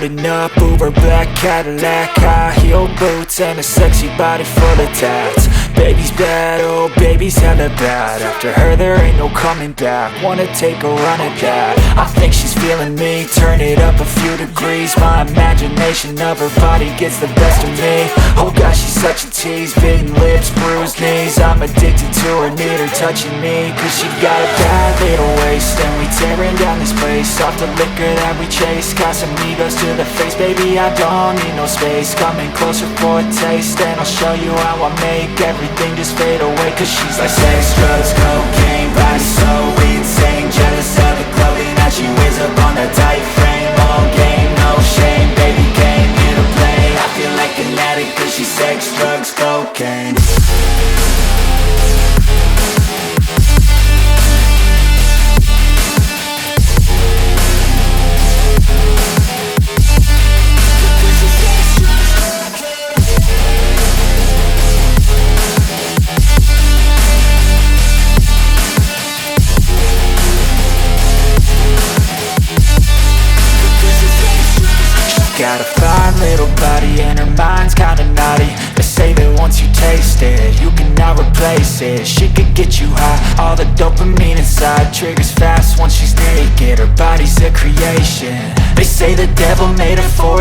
Driving up Uber black Cadillac, high heel boots and a sexy body full of tats. Baby's bad, oh baby's hella bad. After her there ain't no coming back. Wanna take a run at that. I think she's feeling me, turn it up a few degrees. My imagination of her body gets the best of me. Oh gosh, she's such a tease, bitten lips, bruised knees. I'm addicted to her, need her touching me, cause she got a bad little waist. And we tearing down this place, off the liquor that we chase. Got some egos to the face, baby I don't need no space. Coming closer for a taste, and I'll show you how I make everything just fade away. Cause she's like sex, drugs, cocaine, body so insane. Jealous of the clothing that she wears up on that tight frame. All game, no shame, baby came here to play. I feel like an addict cause she's sex, drugs, cocaine. Got a fine little body and her mind's kinda naughty. They say that once you taste it, you cannot replace it. She could get you high, all the dopamine inside triggers fast once she's naked. Her body's a creation. They say the devil made her for